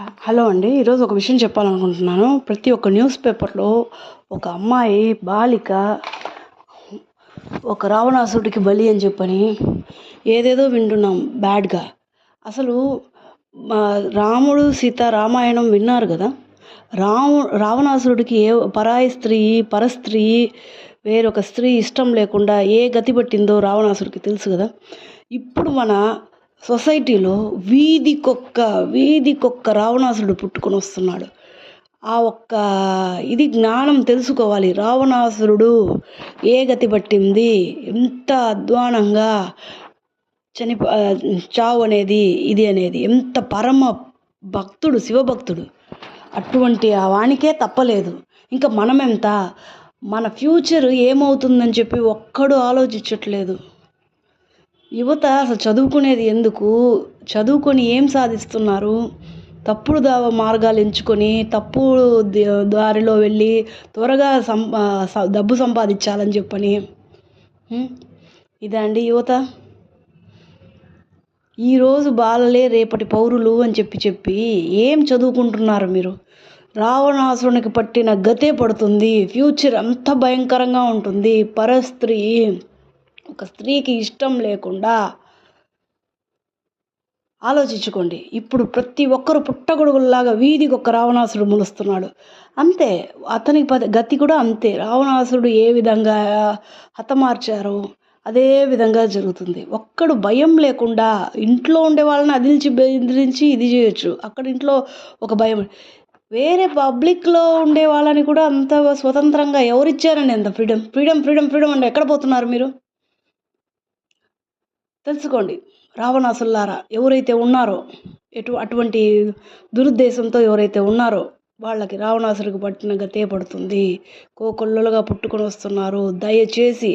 Hello అండి. ఈరోజు ఒక విషయం చెప్పాలనుకుంటున్నాను. ప్రతి ఒక్క న్యూస్ పేపర్లో ఒక అమ్మాయి బాలిక ఒక రావణాసుడికి బలి అని చెప్పని ఏదేదో వింటున్నాం బ్యాడ్గా. అసలు రాముడు సీత రామాయణం విన్నారు కదా. రావణాసురుడికి పరాయి స్త్రీ పరస్త్రీ వేరొక స్త్రీ ఇష్టం లేకుండా ఏ గతి పట్టిందో రావణాసుడికి తెలుసు కదా. ఇప్పుడు మన సొసైటీలో వీధికొక్క రావణాసురుడు పుట్టుకొని వస్తున్నాడు. ఆ ఒక్క జ్ఞానం తెలుసుకోవాలి. రావణాసురుడు ఏ గతి పట్టింది, ఎంత అధ్వానంగా చావు అనేది ఎంత పరమ భక్తుడు, శివభక్తుడు. అటువంటి ఆ వానికే తప్పలేదు. ఇంకా మనమెంత, మన ఫ్యూచర్ ఏమవుతుందని చెప్పి ఒక్కడు ఆలోచించట్లేదు. యువత అసలు చదువుకునేది ఎందుకు, చదువుకొని ఏం సాధిస్తున్నారు? తప్పుడు మార్గాలు ఎంచుకొని తప్పుడు దారిలో వెళ్ళి త్వరగా డబ్బు సంపాదించాలని చెప్పని ఇదా అండి యువత? ఈరోజు బాలలే రేపటి పౌరులు అని చెప్పి ఏం చదువుకుంటున్నారు మీరు? రావణాసురునికి పట్టిన గతే పడుతుంది. ఫ్యూచర్ అంత భయంకరంగా ఉంటుంది. పరస్త్రీ ఒక స్త్రీకి ఇష్టం లేకుండా ఆలోచించుకోండి. ఇప్పుడు ప్రతి ఒక్కరు పుట్టగొడుగుల్లాగా వీధికి ఒక రావణాసురుడు మొలుస్తున్నాడు. అంతే, అతని గతి కూడా అంతే. రావణాసురుడు ఏ విధంగా హతమార్చారో అదే విధంగా జరుగుతుంది. ఒక్కడు భయం లేకుండా ఇంట్లో ఉండే వాళ్ళని బెదిరించి ఇది చేయొచ్చు. అక్కడ ఇంట్లో ఒక భయం. వేరే పబ్లిక్లో ఉండే వాళ్ళని కూడా అంత స్వతంత్రంగా ఎవరిచ్చారండి? అంత ఫ్రీడమ్ ఫ్రీడమ్ ఫ్రీడమ్ ఫ్రీడమ్ అంటే ఎక్కడ పోతున్నారు మీరు? తెలుసుకోండి. రావణాసుల్లారా ఎవరైతే ఉన్నారో, అటువంటి దురుద్దేశంతో ఎవరైతే ఉన్నారో వాళ్ళకి రావణాసురికి పట్టిన గతే పడుతుంది. కోకొల్లలుగా పుట్టుకొని వస్తున్నారు. దయచేసి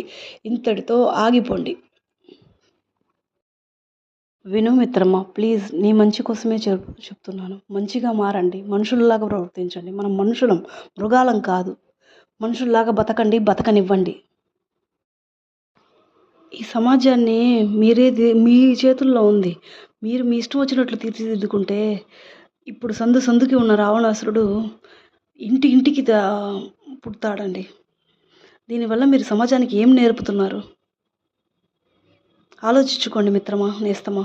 ఇంతటితో ఆగిపోండి. విను మిత్రమా, ప్లీజ్, నీ మంచి కోసమే చెప్తున్నాను. మంచిగా మారండి, మనుషుల్లాగా ప్రవర్తించండి. మనం మనుషులం, మృగాలం కాదు. మనుషుల్లాగా బతకండి, బతకనివ్వండి. ఈ సమాజాన్ని మీ చేతుల్లో ఉంది. మీరు మీ ఇష్టం వచ్చినట్లు తీర్చిదిద్దుకుంటే ఇప్పుడు సందుకి ఉన్న రావణాసురుడు ఇంటికి పుడతాడండి. దీనివల్ల మీరు సమాజానికి ఏం నేర్పుతున్నారు? ఆలోచించుకోండి మిత్రమా, నేస్తమా.